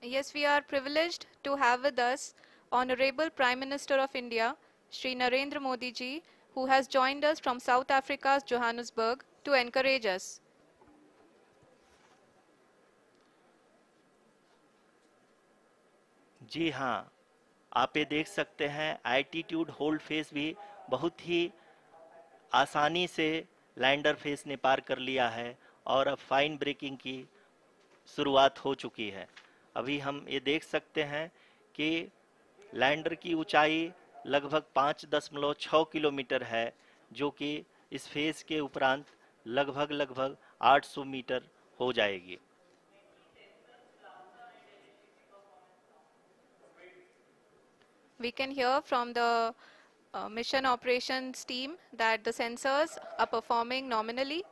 Yes, we are privileged to have with us Honorable Prime Minister of India, Shri Narendra Modi ji, who has joined us from South Africa's Johannesburg to encourage us. जी हाँ, आप ये देख सकते हैं altitude hold face भी बहुत ही आसानी से लैंडर फेस ने पार कर लिया है और अब फाइन ब्रेकिंग की शुरुआत हो चुकी है। अभी हम ये देख सकते हैं कि लैंडर की ऊंचाई लगभग 5.6 किलोमीटर है, जो कि इस फेस के उपरांत लगभग लगभग 800 मीटर हो जाएगी। We can hear from the mission operations team that the sensors are performing nominally,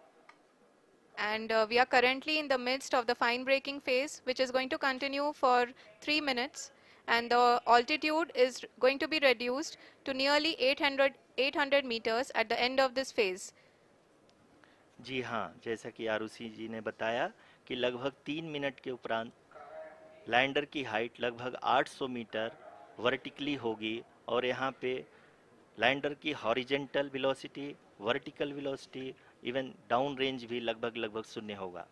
and we are currently in the midst of the fine braking phase, which is going to continue for 3 minutes, and the altitude is going to be reduced to nearly 800 meters at the end of this phase. जी हाँ, जैसा कि आरुषि जी ने बताया कि लगभग 3 minute के उपरांत lander की हाइट लगभग 800 मीटर वर्टिकली होगी और यहाँ पे लैंडर की horizontal velocity, vertical velocity, even down range भी लगभग लगभग शून्य होगा।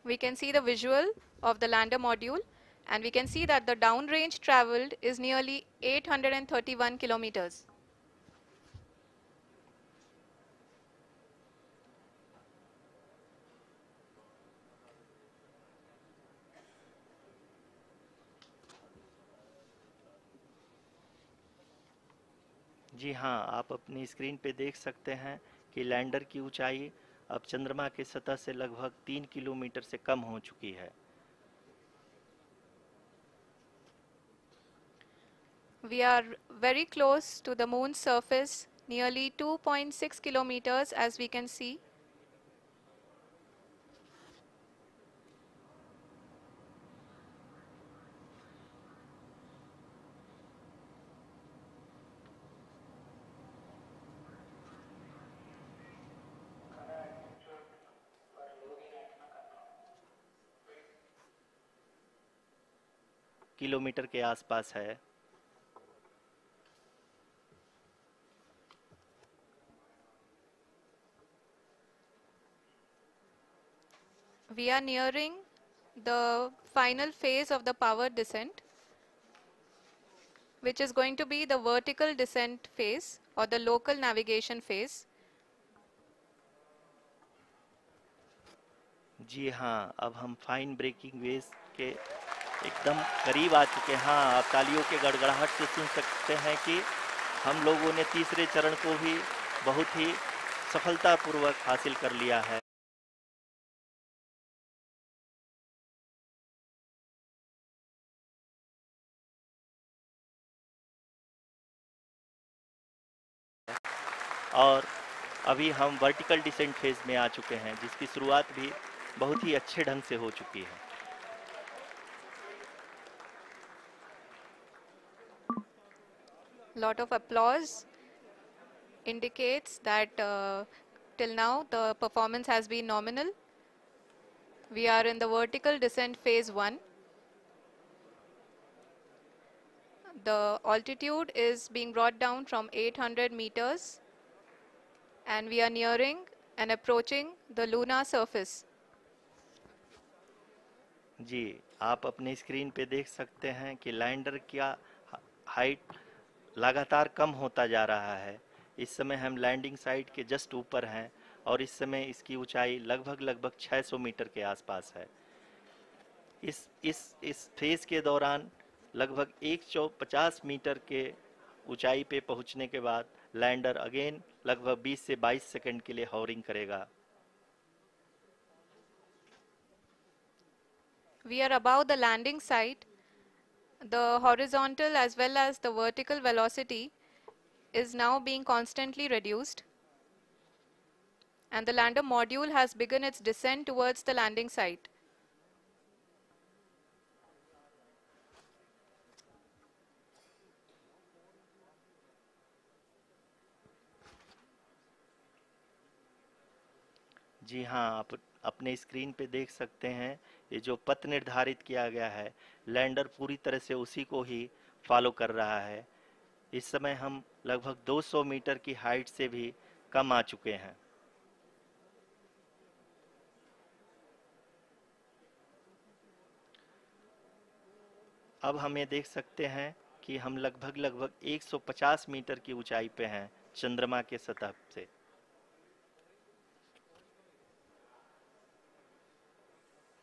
We can see the visual of the lander module, and we can see that the downrange traveled is nearly 831 kilometers. जी हाँ, आप अपनी स्क्रीन पे देख सकते हैं कि लैंडर की ऊंचाई अब चंद्रमा के सतह से लगभग 3 किलोमीटर से कम हो चुकी है। We are very close to the moon's surface, nearly 2.6 kilometers as we can see. Kilometre के आसपास है। We are nearing the final phase of the power descent, which is going to be the vertical descent phase or the local navigation phase. जी हाँ, अब हम fine breaking wave के एकदम करीब आ चुके हैं। हाँ, आप तालियों के गड़गड़ाहट से सुन सकते हैं कि हम लोगों ने तीसरे चरण को भी बहुत ही सफलतापूर्वक हासिल कर लिया है। और अभी हम वर्टिकल डिसेंट फेज में आ चुके हैं, जिसकी शुरुआत भी बहुत ही अच्छे ढंग से हो चुकी है। Lot of applause indicates that till now the performance has been nominal. We are in the vertical descent phase 1. The altitude is being brought down from 800 meters, and we are nearing and approaching the lunar surface. जी, आप अपने screen पे देख सकते हैं कि lander का height लगातार कम होता जा रहा है। इस समय हम लैंडिंग साइट के जस्ट ऊपर हैं और इस समय इसकी ऊंचाई लगभग लगभग 600 मीटर के आसपास है। इस फेज के दौरान लगभग 150 मीटर के ऊंचाई पे पहुंचने के बाद लैंडर अगेन लगभग 20 से 22 सेकंड के लिए हॉवरिंग करेगा। We are above the landing site. The horizontal as well as the vertical velocity is now being constantly reduced, and the lander module has begun its descent towards the landing site. जी हाँ, आप अपने screen पे देख सकते हैं, ये जो पथ निर्धारित किया गया है, लैंडर पूरी तरह से उसी को ही फॉलो कर रहा है। इस समय हम लगभग 200 मीटर की हाइट से भी कम आ चुके हैं। अब हम ये देख सकते हैं कि हम लगभग 150 मीटर की ऊंचाई पे हैं चंद्रमा के सतह से।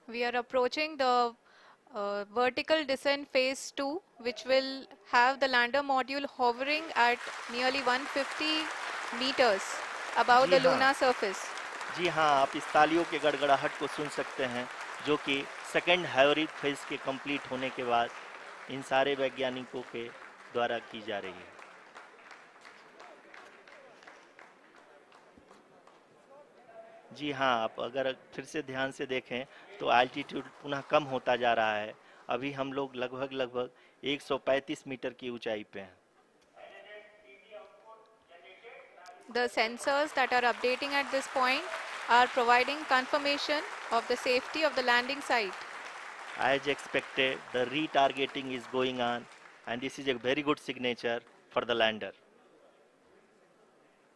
We are approaching the vertical descent phase 2, which will have the lander module hovering at nearly 150 meters above ji the हाँ, lunar surface. जी हाँ, आप इस तालियों के गड़गड़ाहट को सुन सकते हैं, जो कि सेकेंड हैवरिक फेज के कंप्लीट होने के बाद इन सारे वैज्ञानिकों के द्वारा की जा रही है। जी हाँ, आप अगर फिर से ध्यान से देखें तो एल्टीट्यूड पुनः कम होता जा रहा है। अभी हम लोग लगभग 135 मीटर की ऊंचाई पे हैं। The sensors that are updating at this point are providing confirmation of the safety of the landing site. As expected, the retargeting is going on, and this is a very good signature for the lander.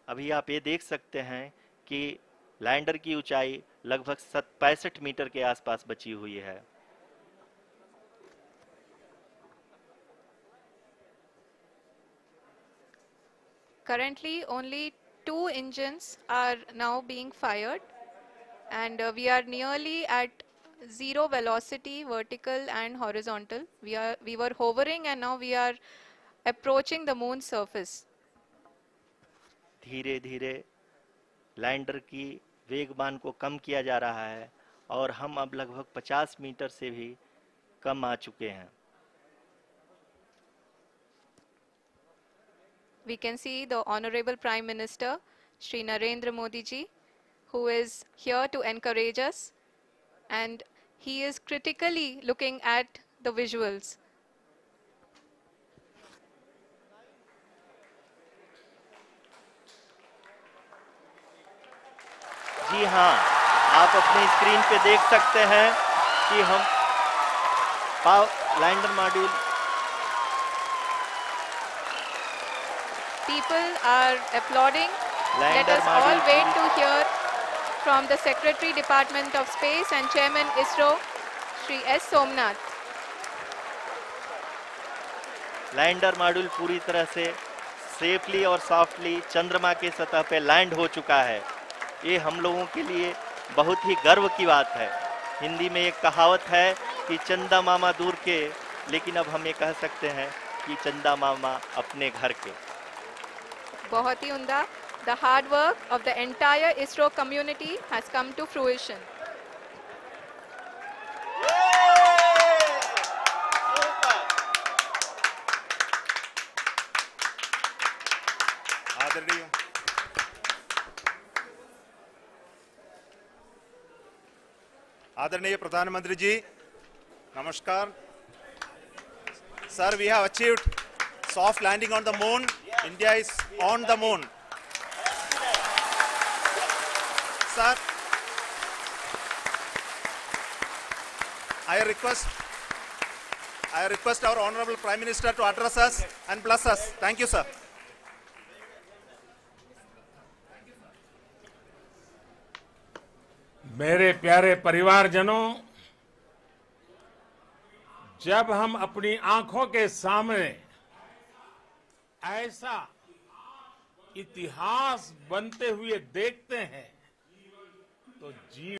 अभी आप ये देख सकते हैं कि lander की ऊंचाई लगभग 65 मीटर के आसपास बची हुई है। Currently, only 2 engines are now being fired, and we are nearly at zero velocity, vertical and horizontal. We were hovering, and now we are approaching the moon's surface. धीरे धीरे लैंडर की वेगमान को कम किया जा रहा है और हम अब लगभग 50 मीटर से भी कम आ चुके हैं। We can see the Honorable Prime Minister, Shri Narendra Modi ji, who is here to encourage us, and he is critically looking at the visuals. जी हाँ, आप अपनी स्क्रीन पे देख सकते हैं कि हम lander module People are applauding. Let us all wait to hear from the Secretary Department of Space and Chairman ISRO, Shri S. Somnath. Lander module पूरी तरह से सेफली और सॉफ्टली चंद्रमा के सतह पे लैंड हो चुका है। ये हम लोगों के लिए बहुत ही गर्व की बात है। हिंदी में एक कहावत है कि चंदा मामा दूर के, लेकिन अब हम ये कह सकते हैं कि चंदा मामा अपने घर के। बहुत ही उम्दा. The hard work of the entire ISRO community has come to fruition. आदरणीय प्रधानमंत्री जी, नमस्कार. Sir, we have achieved soft landing on the moon. India is on the moon. Sir, I request our Honorable Prime Minister to address us and bless us. Thank you, sir. मेरे प्यारे परिवारजनों, जब हम अपनी आंखों के सामने ऐसा इतिहास बनते हुए देखते हैं तो जीवन